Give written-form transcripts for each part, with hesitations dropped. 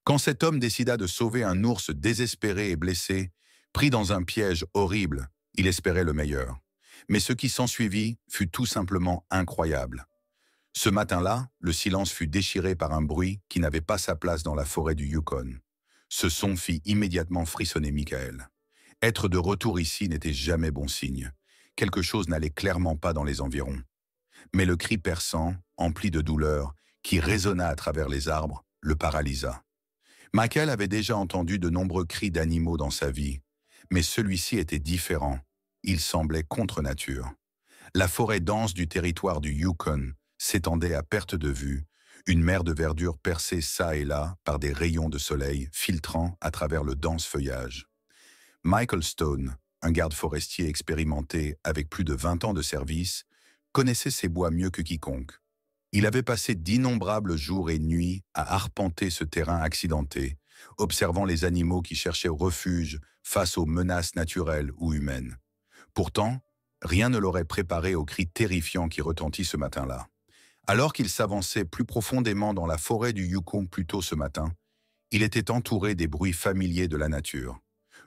Quand cet homme décida de sauver un ours désespéré et blessé, pris dans un piège horrible, il espérait le meilleur. Mais ce qui s'ensuivit fut tout simplement incroyable. Ce matin-là, le silence fut déchiré par un bruit qui n'avait pas sa place dans la forêt du Yukon. Ce son fit immédiatement frissonner Michael. Être de retour ici n'était jamais bon signe. Quelque chose n'allait clairement pas dans les environs. Mais le cri perçant, empli de douleur, qui résonna à travers les arbres, le paralysa. Michael avait déjà entendu de nombreux cris d'animaux dans sa vie, mais celui-ci était différent. Il semblait contre nature. La forêt dense du territoire du Yukon s'étendait à perte de vue, une mer de verdure percée çà et là par des rayons de soleil filtrant à travers le dense feuillage. Michael Stone, un garde forestier expérimenté avec plus de 20 ans de service, connaissait ces bois mieux que quiconque. Il avait passé d'innombrables jours et nuits à arpenter ce terrain accidenté, observant les animaux qui cherchaient refuge face aux menaces naturelles ou humaines. Pourtant, rien ne l'aurait préparé au cri terrifiant qui retentit ce matin-là. Alors qu'il s'avançait plus profondément dans la forêt du Yukon plus tôt ce matin, il était entouré des bruits familiers de la nature.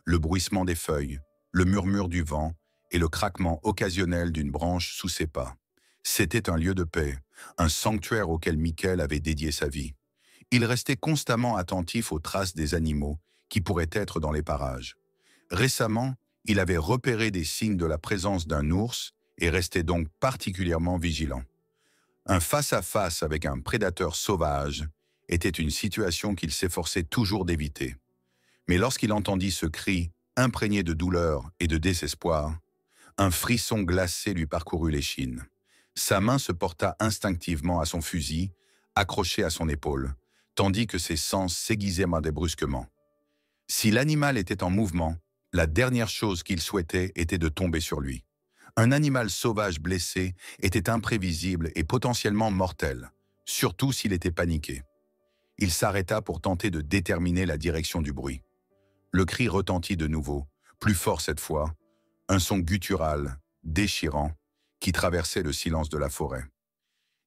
Le bruissement des feuilles, le murmure du vent et le craquement occasionnel d'une branche sous ses pas. C'était un lieu de paix, un sanctuaire auquel Michael avait dédié sa vie. Il restait constamment attentif aux traces des animaux qui pourraient être dans les parages. Récemment, il avait repéré des signes de la présence d'un ours et restait donc particulièrement vigilant. Un face-à-face avec un prédateur sauvage était une situation qu'il s'efforçait toujours d'éviter. Mais lorsqu'il entendit ce cri, imprégné de douleur et de désespoir, un frisson glacé lui parcourut l'échine. Sa main se porta instinctivement à son fusil, accroché à son épaule, tandis que ses sens s'aiguisaient brusquement. Si l'animal était en mouvement, la dernière chose qu'il souhaitait était de tomber sur lui. Un animal sauvage blessé était imprévisible et potentiellement mortel, surtout s'il était paniqué. Il s'arrêta pour tenter de déterminer la direction du bruit. Le cri retentit de nouveau, plus fort cette fois, un son guttural, déchirant, qui traversait le silence de la forêt.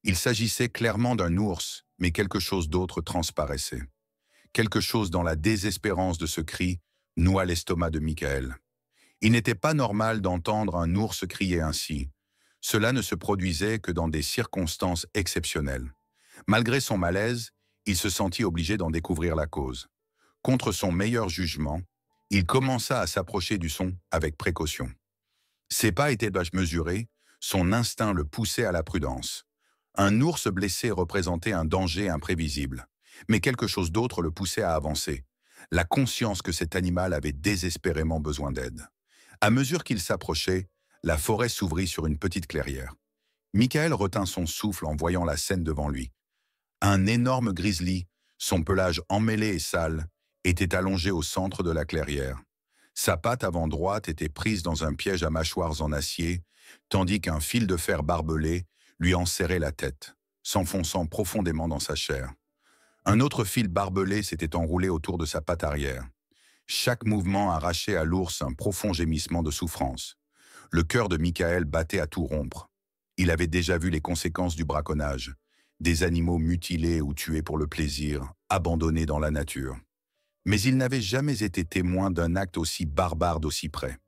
Il s'agissait clairement d'un ours, mais quelque chose d'autre transparaissait. Quelque chose dans la désespérance de ce cri noua l'estomac de Michael. Il n'était pas normal d'entendre un ours crier ainsi. Cela ne se produisait que dans des circonstances exceptionnelles. Malgré son malaise, il se sentit obligé d'en découvrir la cause. Contre son meilleur jugement, il commença à s'approcher du son avec précaution. Ses pas étaient mesurés, son instinct le poussait à la prudence. Un ours blessé représentait un danger imprévisible, mais quelque chose d'autre le poussait à avancer, la conscience que cet animal avait désespérément besoin d'aide. À mesure qu'il s'approchait, la forêt s'ouvrit sur une petite clairière. Michael retint son souffle en voyant la scène devant lui. Un énorme grizzly, son pelage emmêlé et sale, était allongé au centre de la clairière. Sa patte avant droite était prise dans un piège à mâchoires en acier, tandis qu'un fil de fer barbelé lui enserrait la tête, s'enfonçant profondément dans sa chair. Un autre fil barbelé s'était enroulé autour de sa patte arrière. Chaque mouvement arrachait à l'ours un profond gémissement de souffrance. Le cœur de Michael battait à tout rompre. Il avait déjà vu les conséquences du braconnage, des animaux mutilés ou tués pour le plaisir, abandonnés dans la nature. Mais il n'avait jamais été témoin d'un acte aussi barbare d'aussi près.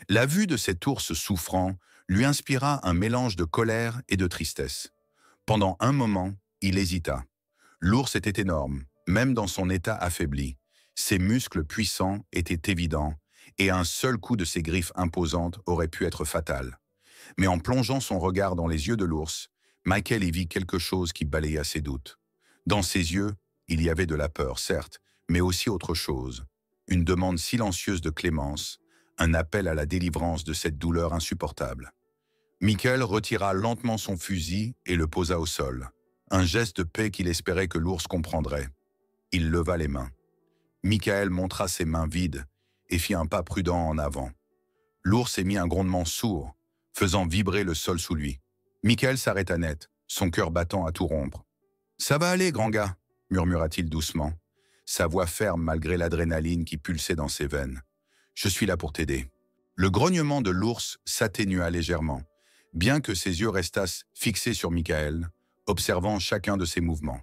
La vue de cet ours souffrant lui inspira un mélange de colère et de tristesse. Pendant un moment, il hésita. L'ours était énorme, même dans son état affaibli. Ses muscles puissants étaient évidents, et un seul coup de ses griffes imposantes aurait pu être fatal. Mais en plongeant son regard dans les yeux de l'ours, Michael y vit quelque chose qui balaya ses doutes. Dans ses yeux, il y avait de la peur, certes, mais aussi autre chose. Une demande silencieuse de clémence, un appel à la délivrance de cette douleur insupportable. Michael retira lentement son fusil et le posa au sol. Un geste de paix qu'il espérait que l'ours comprendrait. Il leva les mains. Michael montra ses mains vides et fit un pas prudent en avant. L'ours émit un grondement sourd, faisant vibrer le sol sous lui. Michael s'arrêta net, son cœur battant à tout rompre. « Ça va aller, grand gars » murmura-t-il doucement, sa voix ferme malgré l'adrénaline qui pulsait dans ses veines. « Je suis là pour t'aider. » Le grognement de l'ours s'atténua légèrement, bien que ses yeux restassent fixés sur Michael, observant chacun de ses mouvements.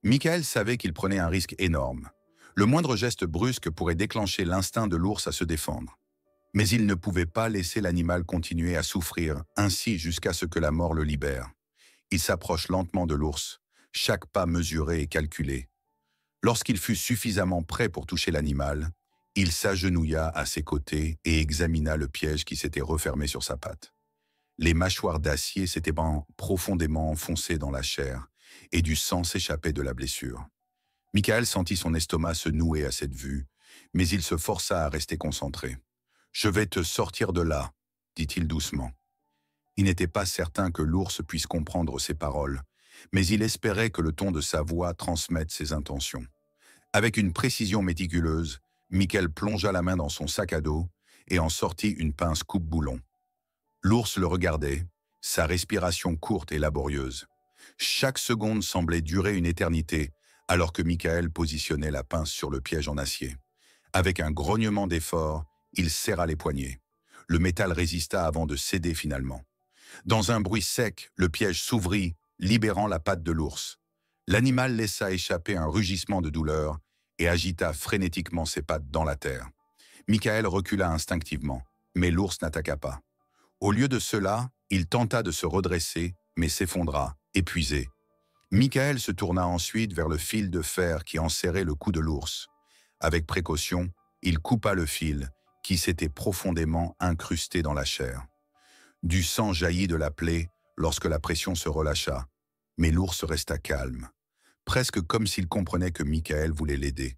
Michael savait qu'il prenait un risque énorme. Le moindre geste brusque pourrait déclencher l'instinct de l'ours à se défendre. Mais il ne pouvait pas laisser l'animal continuer à souffrir, ainsi jusqu'à ce que la mort le libère. Il s'approche lentement de l'ours, chaque pas mesuré et calculé. Lorsqu'il fut suffisamment prêt pour toucher l'animal, il s'agenouilla à ses côtés et examina le piège qui s'était refermé sur sa patte. Les mâchoires d'acier s'étaient profondément enfoncées dans la chair et du sang s'échappait de la blessure. Michael sentit son estomac se nouer à cette vue, mais il se força à rester concentré. « Je vais te sortir de là », dit-il doucement. Il n'était pas certain que l'ours puisse comprendre ses paroles, mais il espérait que le ton de sa voix transmette ses intentions. Avec une précision méticuleuse, Michael plongea la main dans son sac à dos et en sortit une pince coupe-boulon. L'ours le regardait, sa respiration courte et laborieuse. Chaque seconde semblait durer une éternité, alors que Michael positionnait la pince sur le piège en acier. Avec un grognement d'effort, il serra les poignets. Le métal résista avant de céder finalement. Dans un bruit sec, le piège s'ouvrit, libérant la patte de l'ours. L'animal laissa échapper un rugissement de douleur et agita frénétiquement ses pattes dans la terre. Michael recula instinctivement, mais l'ours n'attaqua pas. Au lieu de cela, il tenta de se redresser, mais s'effondra, épuisé. Michael se tourna ensuite vers le fil de fer qui enserrait le cou de l'ours. Avec précaution, il coupa le fil, qui s'était profondément incrusté dans la chair. Du sang jaillit de la plaie lorsque la pression se relâcha, mais l'ours resta calme, presque comme s'il comprenait que Michael voulait l'aider.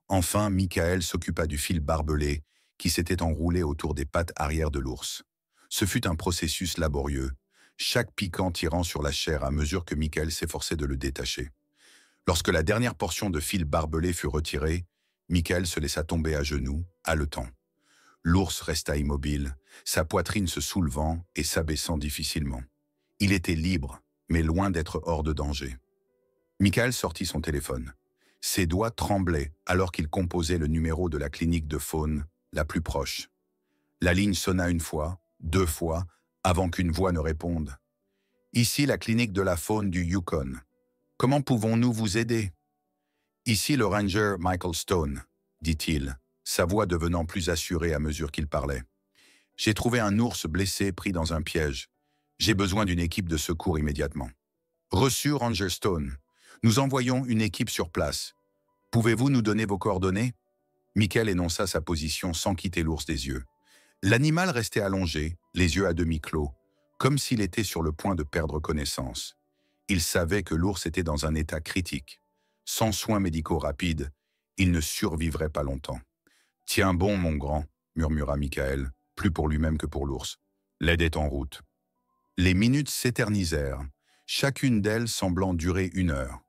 Enfin, Michael s'occupa du fil barbelé qui s'était enroulé autour des pattes arrière de l'ours. Ce fut un processus laborieux, chaque piquant tirant sur la chair à mesure que Michael s'efforçait de le détacher. Lorsque la dernière portion de fil barbelé fut retirée, Michael se laissa tomber à genoux, haletant. L'ours resta immobile, sa poitrine se soulevant et s'abaissant difficilement. Il était libre, mais loin d'être hors de danger. Michael sortit son téléphone. Ses doigts tremblaient alors qu'il composait le numéro de la clinique de faune la plus proche. La ligne sonna une fois, 2 fois, avant qu'une voix ne réponde. « Ici la clinique de la faune du Yukon. Comment pouvons-nous vous aider ?»« Ici le ranger Michael Stone, » dit-il, sa voix devenant plus assurée à mesure qu'il parlait. « J'ai trouvé un ours blessé pris dans un piège. J'ai besoin d'une équipe de secours immédiatement. »« Reçu, Ranger Stone. Nous envoyons une équipe sur place. Pouvez-vous nous donner vos coordonnées ?» Michael énonça sa position sans quitter l'ours des yeux. L'animal restait allongé, les yeux à demi clos, comme s'il était sur le point de perdre connaissance. Il savait que l'ours était dans un état critique. Sans soins médicaux rapides, il ne survivrait pas longtemps. « Tiens bon, mon grand, » murmura Michael, plus pour lui-même que pour l'ours. L'aide est en route. Les minutes s'éternisèrent, chacune d'elles semblant durer 1 heure.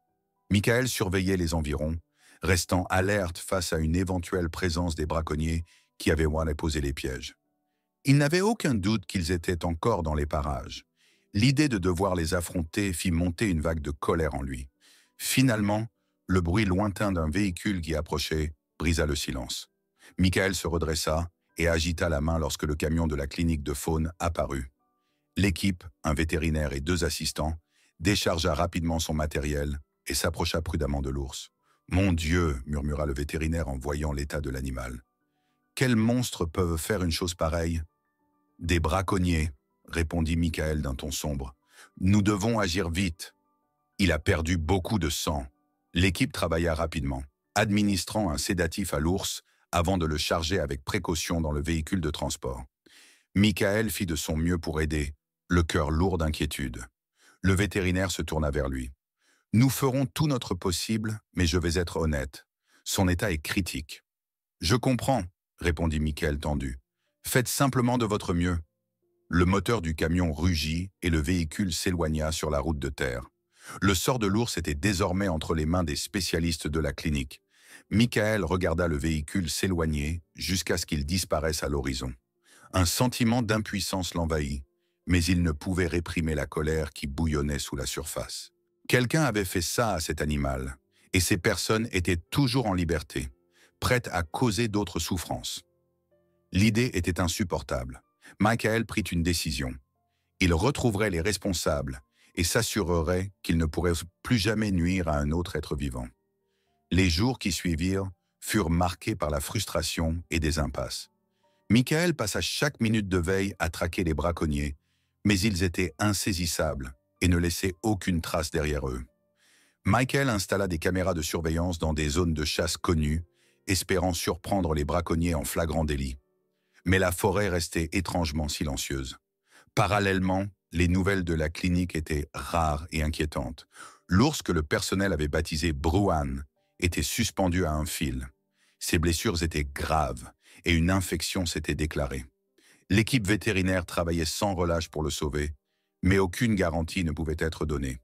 Michael surveillait les environs, restant alerte face à une éventuelle présence des braconniers qui avaient posé les pièges. Il n'avait aucun doute qu'ils étaient encore dans les parages. L'idée de devoir les affronter fit monter une vague de colère en lui. Finalement, le bruit lointain d'un véhicule qui approchait brisa le silence. Michael se redressa et agita la main lorsque le camion de la clinique de faune apparut. L'équipe, un vétérinaire et 2 assistants, déchargea rapidement son matériel et s'approcha prudemment de l'ours. « Mon Dieu !» murmura le vétérinaire en voyant l'état de l'animal. « Quels monstres peuvent faire une chose pareille ?»« Des braconniers !» répondit Michael d'un ton sombre. « Nous devons agir vite. » Il a perdu beaucoup de sang. L'équipe travailla rapidement, administrant un sédatif à l'ours avant de le charger avec précaution dans le véhicule de transport. Michael fit de son mieux pour aider, le cœur lourd d'inquiétude. Le vétérinaire se tourna vers lui. « Nous ferons tout notre possible, mais je vais être honnête. Son état est critique. »« Je comprends, » répondit Michael tendu. « Faites simplement de votre mieux. » Le moteur du camion rugit et le véhicule s'éloigna sur la route de terre. Le sort de l'ours était désormais entre les mains des spécialistes de la clinique. Michael regarda le véhicule s'éloigner jusqu'à ce qu'il disparaisse à l'horizon. Un sentiment d'impuissance l'envahit, mais il ne pouvait réprimer la colère qui bouillonnait sous la surface. Quelqu'un avait fait ça à cet animal, et ces personnes étaient toujours en liberté, prêtes à causer d'autres souffrances. L'idée était insupportable. Michael prit une décision. Il retrouverait les responsables et s'assurerait qu'il ne pourrait plus jamais nuire à un autre être vivant. Les jours qui suivirent furent marqués par la frustration et des impasses. Michael passa chaque minute de veille à traquer les braconniers, mais ils étaient insaisissables et ne laissaient aucune trace derrière eux. Michael installa des caméras de surveillance dans des zones de chasse connues, espérant surprendre les braconniers en flagrant délit. Mais la forêt restait étrangement silencieuse. Parallèlement, les nouvelles de la clinique étaient rares et inquiétantes. L'ours que le personnel avait baptisé Bruhan était suspendu à un fil. Ses blessures étaient graves et une infection s'était déclarée. L'équipe vétérinaire travaillait sans relâche pour le sauver, mais aucune garantie ne pouvait être donnée.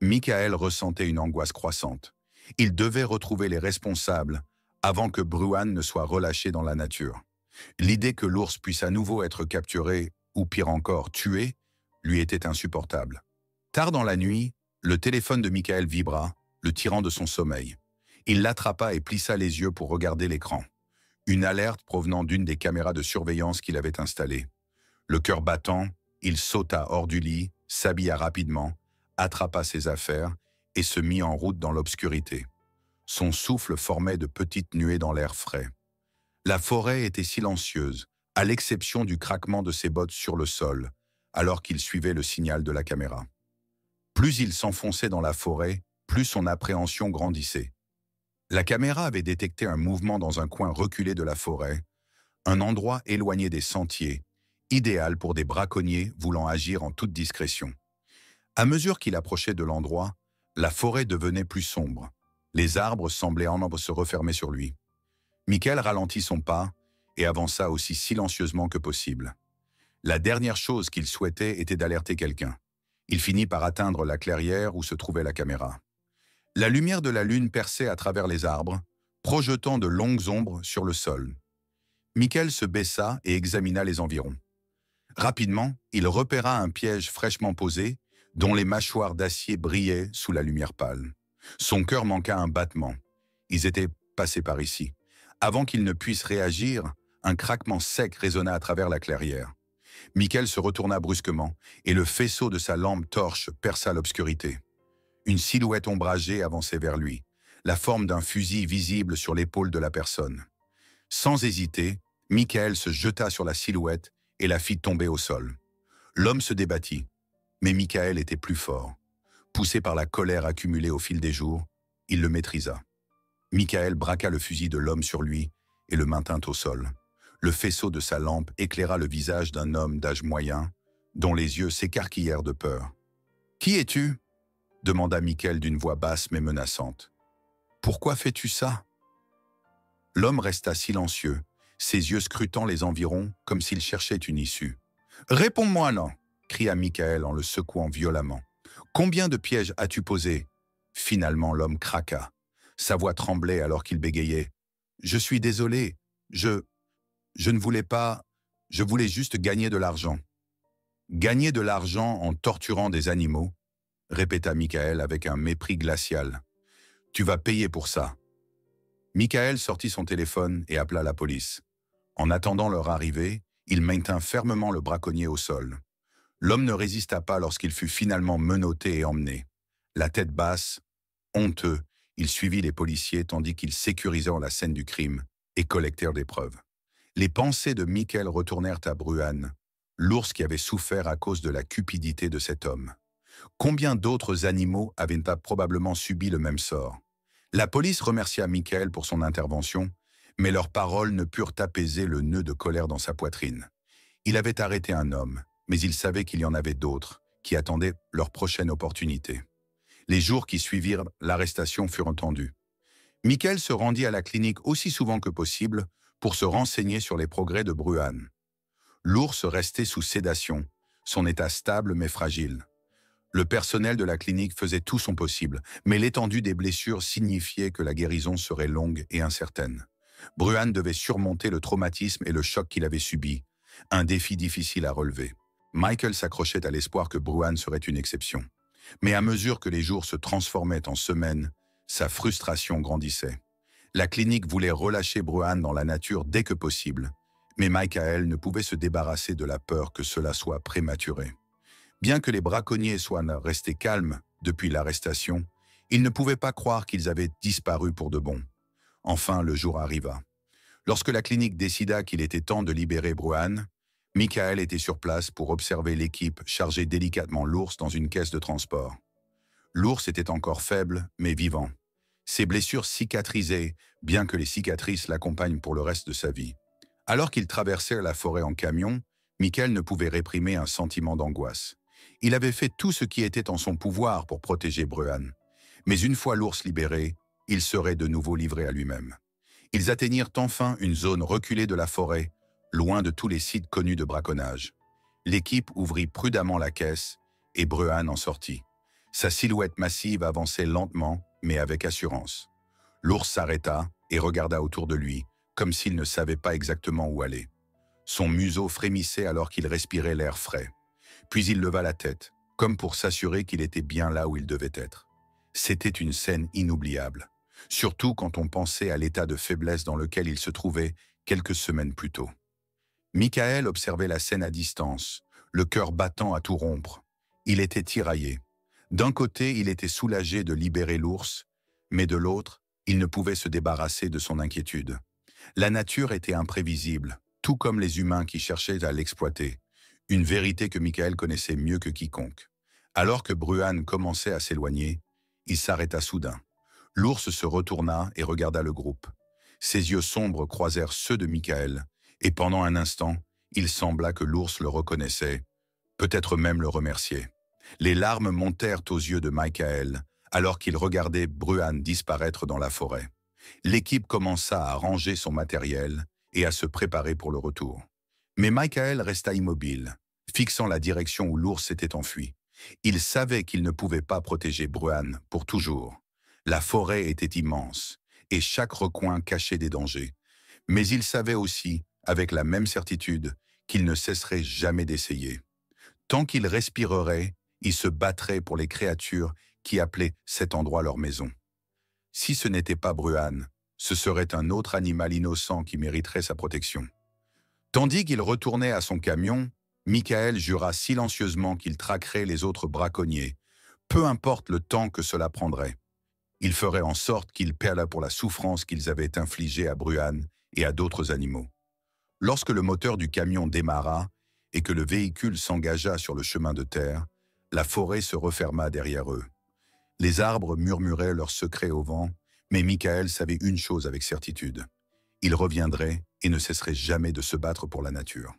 Michael ressentait une angoisse croissante. Il devait retrouver les responsables avant que Bruhan ne soit relâché dans la nature. L'idée que l'ours puisse à nouveau être capturé, ou pire encore, tué, lui était insupportable. Tard dans la nuit, le téléphone de Michael vibra, le tirant de son sommeil. Il l'attrapa et plissa les yeux pour regarder l'écran. Une alerte provenant d'une des caméras de surveillance qu'il avait installées. Le cœur battant, il sauta hors du lit, s'habilla rapidement, attrapa ses affaires et se mit en route dans l'obscurité. Son souffle formait de petites nuées dans l'air frais. La forêt était silencieuse, à l'exception du craquement de ses bottes sur le sol, alors qu'il suivait le signal de la caméra. Plus il s'enfonçait dans la forêt, plus son appréhension grandissait. La caméra avait détecté un mouvement dans un coin reculé de la forêt, un endroit éloigné des sentiers, idéal pour des braconniers voulant agir en toute discrétion. À mesure qu'il approchait de l'endroit, la forêt devenait plus sombre. Les arbres semblaient en se refermer sur lui. Michael ralentit son pas et avança aussi silencieusement que possible. La dernière chose qu'il souhaitait était d'alerter quelqu'un. Il finit par atteindre la clairière où se trouvait la caméra. La lumière de la lune perçait à travers les arbres, projetant de longues ombres sur le sol. Michael se baissa et examina les environs. Rapidement, il repéra un piège fraîchement posé, dont les mâchoires d'acier brillaient sous la lumière pâle. Son cœur manqua un battement. Ils étaient passés par ici. Avant qu'il ne puisse réagir, un craquement sec résonna à travers la clairière. Michael se retourna brusquement, et le faisceau de sa lampe torche perça l'obscurité. Une silhouette ombragée avançait vers lui, la forme d'un fusil visible sur l'épaule de la personne. Sans hésiter, Michael se jeta sur la silhouette et la fit tomber au sol. L'homme se débattit, mais Michael était plus fort. Poussé par la colère accumulée au fil des jours, il le maîtrisa. Michael braqua le fusil de l'homme sur lui et le maintint au sol. Le faisceau de sa lampe éclaira le visage d'un homme d'âge moyen, dont les yeux s'écarquillèrent de peur. « Qui es-tu » demanda Michael d'une voix basse mais menaçante. « Pourquoi fais-tu ça » L'homme resta silencieux, ses yeux scrutant les environs comme s'il cherchait une issue. « Réponds-moi, non » cria Michael en le secouant violemment. « Combien de pièges as-tu posés » Finalement, l'homme craqua. Sa voix tremblait alors qu'il bégayait. « Je suis désolé, je ne voulais pas, je voulais juste gagner de l'argent. » « Gagner de l'argent en torturant des animaux » répéta Michael avec un mépris glacial. « Tu vas payer pour ça. » Michael sortit son téléphone et appela la police. En attendant leur arrivée, il maintint fermement le braconnier au sol. L'homme ne résista pas lorsqu'il fut finalement menotté et emmené. La tête basse, honteux, il suivit les policiers tandis qu'ils sécurisèrent la scène du crime et collectèrent des preuves. Les pensées de Michael retournèrent à Bruhan, l'ours qui avait souffert à cause de la cupidité de cet homme. Combien d'autres animaux avaient probablement subi le même sort? La police remercia Michael pour son intervention, mais leurs paroles ne purent apaiser le nœud de colère dans sa poitrine. Il avait arrêté un homme, mais il savait qu'il y en avait d'autres qui attendaient leur prochaine opportunité. Les jours qui suivirent l'arrestation furent entendus. Michael se rendit à la clinique aussi souvent que possible pour se renseigner sur les progrès de Bruhan. L'ours restait sous sédation, son état stable mais fragile. Le personnel de la clinique faisait tout son possible, mais l'étendue des blessures signifiait que la guérison serait longue et incertaine. Bruhan devait surmonter le traumatisme et le choc qu'il avait subi, un défi difficile à relever. Michael s'accrochait à l'espoir que Bruhan serait une exception. Mais à mesure que les jours se transformaient en semaines, sa frustration grandissait. La clinique voulait relâcher Bruhan dans la nature dès que possible, mais Michael ne pouvait se débarrasser de la peur que cela soit prématuré. Bien que les braconniers soient restés calmes depuis l'arrestation, ils ne pouvaient pas croire qu'ils avaient disparu pour de bon. Enfin, le jour arriva. Lorsque la clinique décida qu'il était temps de libérer Bruhan, Michael était sur place pour observer l'équipe charger délicatement l'ours dans une caisse de transport. L'ours était encore faible, mais vivant. Ses blessures cicatrisaient, bien que les cicatrices l'accompagnent pour le reste de sa vie. Alors qu'ils traversèrent la forêt en camion, Michael ne pouvait réprimer un sentiment d'angoisse. Il avait fait tout ce qui était en son pouvoir pour protéger Bruhan. Mais une fois l'ours libéré, il serait de nouveau livré à lui-même. Ils atteignirent enfin une zone reculée de la forêt, loin de tous les sites connus de braconnage. L'équipe ouvrit prudemment la caisse et Bruhan en sortit. Sa silhouette massive avançait lentement, mais avec assurance. L'ours s'arrêta et regarda autour de lui, comme s'il ne savait pas exactement où aller. Son museau frémissait alors qu'il respirait l'air frais. Puis il leva la tête, comme pour s'assurer qu'il était bien là où il devait être. C'était une scène inoubliable, surtout quand on pensait à l'état de faiblesse dans lequel il se trouvait quelques semaines plus tôt. Michael observait la scène à distance, le cœur battant à tout rompre. Il était tiraillé. D'un côté, il était soulagé de libérer l'ours, mais de l'autre, il ne pouvait se débarrasser de son inquiétude. La nature était imprévisible, tout comme les humains qui cherchaient à l'exploiter, une vérité que Michael connaissait mieux que quiconque. Alors que Bruhan commençait à s'éloigner, il s'arrêta soudain. L'ours se retourna et regarda le groupe. Ses yeux sombres croisèrent ceux de Michael, et pendant un instant, il sembla que l'ours le reconnaissait, peut-être même le remerciait. Les larmes montèrent aux yeux de Michael, alors qu'il regardait Bruhan disparaître dans la forêt. L'équipe commença à ranger son matériel et à se préparer pour le retour. Mais Michael resta immobile, fixant la direction où l'ours s'était enfui. Il savait qu'il ne pouvait pas protéger Bruhan pour toujours. La forêt était immense, et chaque recoin cachait des dangers. Mais il savait aussi, avec la même certitude, qu'il ne cesserait jamais d'essayer. Tant qu'il respirerait, il se battrait pour les créatures qui appelaient cet endroit leur maison. Si ce n'était pas Bruhan, ce serait un autre animal innocent qui mériterait sa protection. Tandis qu'il retournait à son camion, Michael jura silencieusement qu'il traquerait les autres braconniers, peu importe le temps que cela prendrait. Il ferait en sorte qu'ils perdent pour la souffrance qu'ils avaient infligée à Bruhan et à d'autres animaux. Lorsque le moteur du camion démarra et que le véhicule s'engagea sur le chemin de terre, la forêt se referma derrière eux. Les arbres murmuraient leurs secrets au vent, mais Michael savait une chose avec certitude. Il reviendrait et ne cesserait jamais de se battre pour la nature.